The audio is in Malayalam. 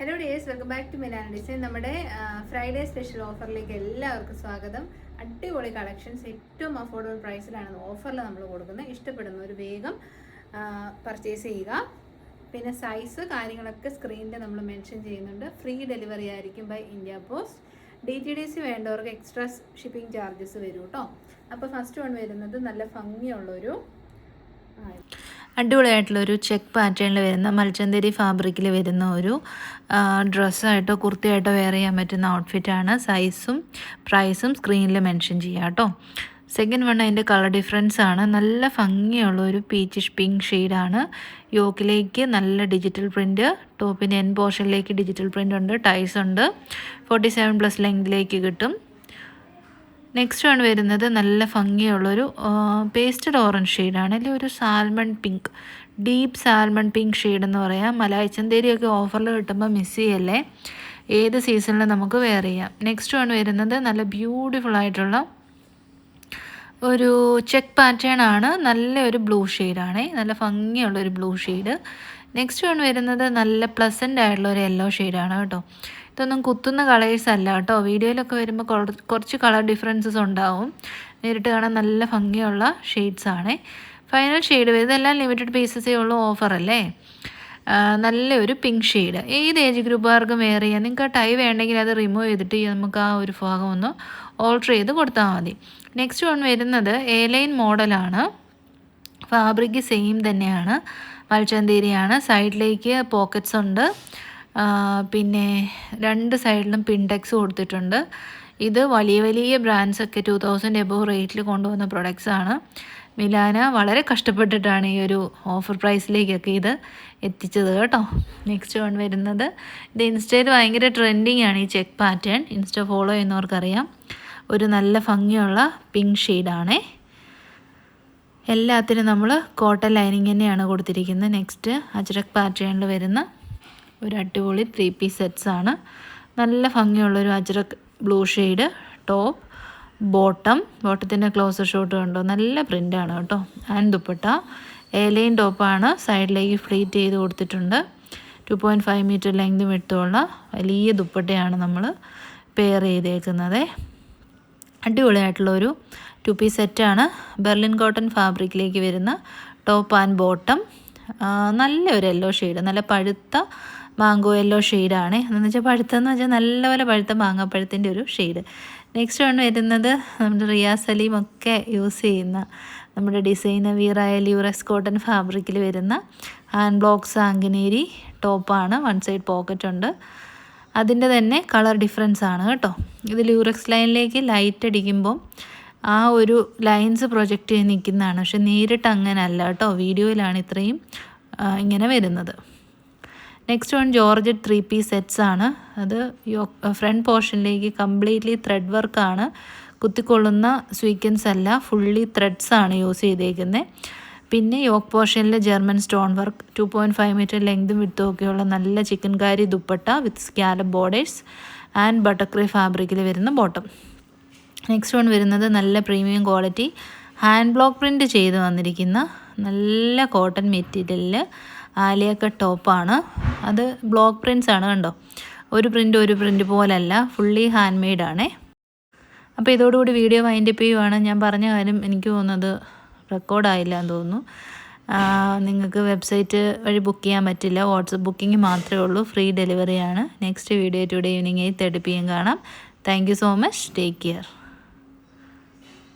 Hello dears, welcome back to Milana design. നമ്മുടെ ഫ്രൈഡേ സ്പെഷ്യൽ ഓഫറിലേക്ക് എല്ലാവർക്കും സ്വാഗതം. അടിപൊളി കളക്ഷൻസ് ഏറ്റവും അഫോർഡബിൾ പ്രൈസിലാണ് ഓഫറിൽ നമ്മൾ കൊടുക്കുന്നത്. ഇഷ്ടപ്പെടുന്ന ഒരു വേഗം പർച്ചേസ് ചെയ്യുക. പിന്നെ സൈസ് കാര്യങ്ങളൊക്കെ സ്ക്രീനിൽ നമ്മൾ മെൻഷൻ ചെയ്യുന്നുണ്ട്. ഫ്രീ ഡെലിവറി ആയിരിക്കും ബൈ ഇന്ത്യ പോസ്റ്റ്. DTDC വേണ്ടവർക്ക് എക്സ്ട്രാ ഷിപ്പിംഗ് ചാർജസ് വരും കേട്ടോ. അപ്പോൾ ഫസ്റ്റ് വൺ വരുന്നത് നല്ല ഭംഗിയുള്ളൊരു അടിപൊളിയായിട്ടുള്ളൊരു ചെക്ക് പാറ്റേണിൽ വരുന്ന മൽച്ചന്തേരി ഫാബ്രിക്കിൽ വരുന്ന ഒരു ഡ്രസ്സായിട്ടോ കുർത്തിയായിട്ടോ വെയർ ചെയ്യാൻ പറ്റുന്ന ഔട്ട്ഫിറ്റാണ്. സൈസും പ്രൈസും സ്ക്രീനിൽ മെൻഷൻ ചെയ്യാം കേട്ടോ. സെക്കൻഡ് വൺ അതിൻ്റെ കളർ ഡിഫറൻസ് ആണ്. നല്ല ഭംഗിയുള്ള ഒരു പീച്ചിഷ് പിങ്ക് ഷെയ്ഡാണ്. യോക്കിലേക്ക് നല്ല ഡിജിറ്റൽ പ്രിൻറ്റ്, ടോപ്പിൻ്റെ എൻ പോർഷനിലേക്ക് ഡിജിറ്റൽ പ്രിൻ്റ് ഉണ്ട്, ടൈസ് ഉണ്ട്. 47+ ലെങ്തിലേക്ക് കിട്ടും. നെക്സ്റ്റ് ആണ് വരുന്നത് നല്ല ഭംഗിയുള്ളൊരു പേസ്റ്റഡ് ഓറഞ്ച് ഷെയ്ഡാണ്. അല്ലെങ്കിൽ ഒരു salmon pink, deep salmon pink shade എന്ന് പറയാം. മലായ് ചന്തേരിയൊക്കെ ഓഫറിൽ കിട്ടുമ്പോൾ മിസ് ചെയ്യല്ലേ, ഏത് സീസണിലും നമുക്ക് വെയർ ചെയ്യാം. നെക്സ്റ്റ് ആണ് വരുന്നത് നല്ല ബ്യൂട്ടിഫുൾ ആയിട്ടുള്ള ഒരു ചെക്ക് പാറ്റേൺ ആണ്. നല്ലൊരു ബ്ലൂ ഷെയ്ഡാണ്, നല്ല ഭംഗിയുള്ളൊരു ബ്ലൂ ഷെയ്ഡ്. നെക്സ്റ്റ് വൺ വരുന്നത് നല്ല പ്ലസൻ്റ് ആയിട്ടുള്ള ഒരു യെല്ലോ ഷെയ്ഡാണ് കേട്ടോ. ഇതൊന്നും കുത്തുന്ന കളേഴ്സ് അല്ല കേട്ടോ. വീഡിയോയിലൊക്കെ വരുമ്പോൾ കുറച്ച് കളർ ഡിഫറൻസസ് ഉണ്ടാവും. നേരിട്ട് കാണാൻ നല്ല ഭംഗിയുള്ള ഷെയ്ഡ്സ് ആണ്. ഫൈനൽ ഷെയ്ഡ് വരുന്നത് എല്ലാം ലിമിറ്റഡ് പീസസേ ഉള്ളൂ, ഓഫറല്ലേ. നല്ലൊരു പിങ്ക് ഷെയ്ഡ്. ഏത് ഏജ് ഗ്രൂപ്പുകാർക്കും വെയർ ചെയ്യാം. നിങ്ങൾക്ക് ആ ടൈ വേണ്ടെങ്കിൽ അത് റിമൂവ് ചെയ്തിട്ട് നമുക്ക് ആ ഒരു ഭാഗം ഒന്ന് ഓൾട്ടർ ചെയ്ത് കൊടുത്താൽ മതി. നെക്സ്റ്റ് വൺ വരുന്നത് എ-ലൈൻ മോഡലാണ്. ഫാബ്രിക് സെയിം തന്നെയാണ്, മൽച്ചന്തേരിയാണ്. സൈഡിലേക്ക് പോക്കറ്റ്സ് ഉണ്ട്. പിന്നെ രണ്ട് സൈഡിലും പിൻടെക്സ് കൊടുത്തിട്ടുണ്ട്. ഇത് വലിയ വലിയ ബ്രാൻഡ്സൊക്കെ 2000 എബോവ് റേറ്റിൽ കൊണ്ടുവന്ന പ്രൊഡക്ട്സാണ്. മിലാന വളരെ കഷ്ടപ്പെട്ടിട്ടാണ് ഈ ഒരു ഓഫർ പ്രൈസിലേക്കൊക്കെ ഇത് എത്തിച്ചത് കേട്ടോ. നെക്സ്റ്റ് വൺ വരുന്നത് ഇത് ഇൻസ്റ്റയിൽ ഭയങ്കര ട്രെൻഡിങ് ആണ് ഈ ചെക്ക് പാറ്റേൺ. ഇൻസ്റ്റ ഫോളോ ചെയ്യുന്നവർക്കറിയാം. ഒരു നല്ല ഭംഗിയുള്ള പിങ്ക് ഷെയ്ഡാണേ. എല്ലാത്തിനും നമ്മൾ കോട്ടൺ ലൈനിങ് തന്നെയാണ് കൊടുത്തിരിക്കുന്നത്. നെക്സ്റ്റ് അജ്രക് പാറ്റേണിൽ വരുന്ന ഒരു അടിപൊളി 3 പീസ് സെറ്റ്സാണ്. നല്ല ഭംഗിയുള്ളൊരു അജ്രക് ബ്ലൂ ഷെയ്ഡ് ടോപ്പ്, ബോട്ടത്തിൻ്റെ ക്ലോസർ ഷോട്ട് കണ്ടോ, നല്ല പ്രിൻ്റാണ് കേട്ടോ. ആൻഡ് ദുപ്പട്ട എ-ലൈൻ ടോപ്പാണ്. സൈഡിലേക്ക് ഫ്ലീറ്റ് ചെയ്ത് കൊടുത്തിട്ടുണ്ട്. 2.5 മീറ്റർ ലെങ്ത് വിട്ടുള്ള വലിയ ദുപ്പട്ടയാണ് നമ്മൾ പെയർ ചെയ്തേക്കുന്നത്. അടിപൊളിയായിട്ടുള്ളൊരു 2 പീസ് സെറ്റാണ്. ബെർലിൻ കോട്ടൺ ഫാബ്രിക്കിലേക്ക് വരുന്ന ടോപ്പ് ആൻഡ് ബോട്ടം. നല്ലൊരു യെല്ലോ ഷെയ്ഡ്, നല്ല പഴുത്ത മാംഗോ യെല്ലോ ഷെയ്ഡാണ്. എന്ന് വെച്ചാൽ പഴുത്തെന്ന് വെച്ചാൽ നല്ലപോലെ പഴുത്ത മാങ്ങാപ്പഴത്തിൻ്റെ ഒരു ഷെയ്ഡ്. നെക്സ്റ്റ് ആണ് വരുന്നത് നമ്മുടെ റിയാസ് സലീം ഒക്കെ യൂസ് ചെയ്യുന്ന നമ്മുടെ ഡിസൈനർ വീറായ ല്യൂറക്സ് കോട്ടൺ ഫാബ്രിക്കിൽ വരുന്ന ഹാൻഡ് ബ്ലോക്ക് സാങ്കനേരി ടോപ്പാണ്. 1 സൈഡ് പോക്കറ്റ് ഉണ്ട്. അതിൻ്റെ തന്നെ കളർ ഡിഫറൻസ് ആണ് കേട്ടോ. ഇത് ല്യൂറക്സ് ലൈനിലേക്ക് ലൈറ്റ് അടിക്കുമ്പം ആ ഒരു ലൈൻസ് പ്രൊജക്റ്റ് ചെയ്ത് നിൽക്കുന്നതാണ്. പക്ഷെ നേരിട്ട് അങ്ങനെ അല്ല കേട്ടോ, വീഡിയോയിലാണ് ഇത്രയും ഇങ്ങനെ വരുന്നത്. നെക്സ്റ്റ് വൺ ജോർജറ്റ് 3 പീസ് സെറ്റ്സാണ്. അത് ഫ്രണ്ട് പോർഷനിലേക്ക് കംപ്ലീറ്റ്ലി ത്രെഡ് വർക്കാണ്. കുത്തിക്കൊള്ളുന്ന സ്വീക്വൻസ് അല്ല, ഫുള്ളി ത്രെഡ്സാണ് യൂസ് ചെയ്തേക്കുന്നത്. പിന്നെ യോക്ക് പോർഷനിൽ ജർമ്മൻ സ്റ്റോൺ വർക്ക്, 2.5 മീറ്റർ ലെങ്തും വിട്ടും ഒക്കെയുള്ള നല്ല chikankari dupatta with scallop borders and butter crepe ഫാബ്രിക്കിൽ വരുന്ന ബോട്ടം. നെക്സ്റ്റ് വൺ വരുന്നത് നല്ല premium quality hand block print ചെയ്ത് വന്നിരിക്കുന്ന നല്ല കോട്ടൺ മെറ്റീരിയലിൽ ആലിയ കട്ട് ടോപ്പാണ്. അത് ബ്ലോക്ക് പ്രിൻറ്റ്സ് ആണ് കണ്ടോ. ഒരു പ്രിൻ്റ് പോലല്ല, ഫുള്ളി ഹാൻഡ് മെയ്ഡാണേ. അപ്പോൾ ഇതോടുകൂടി വീഡിയോ വൈൻഡപ്പ് ചെയ്യുവാണ്. ഞാൻ പറഞ്ഞ കാര്യം എനിക്ക് തോന്നുന്നത് റെക്കോർഡായില്ല എന്ന് തോന്നുന്നു. നിങ്ങൾക്ക് വെബ്സൈറ്റ് വഴി ബുക്ക് ചെയ്യാൻ പറ്റില്ല, വാട്സപ്പ് ബുക്കിംഗ് മാത്രമേ ഉള്ളൂ. ഫ്രീ ഡെലിവറിയാണ്. Next video today evening 8:30 PM കാണാം. Thank you so much. Take care.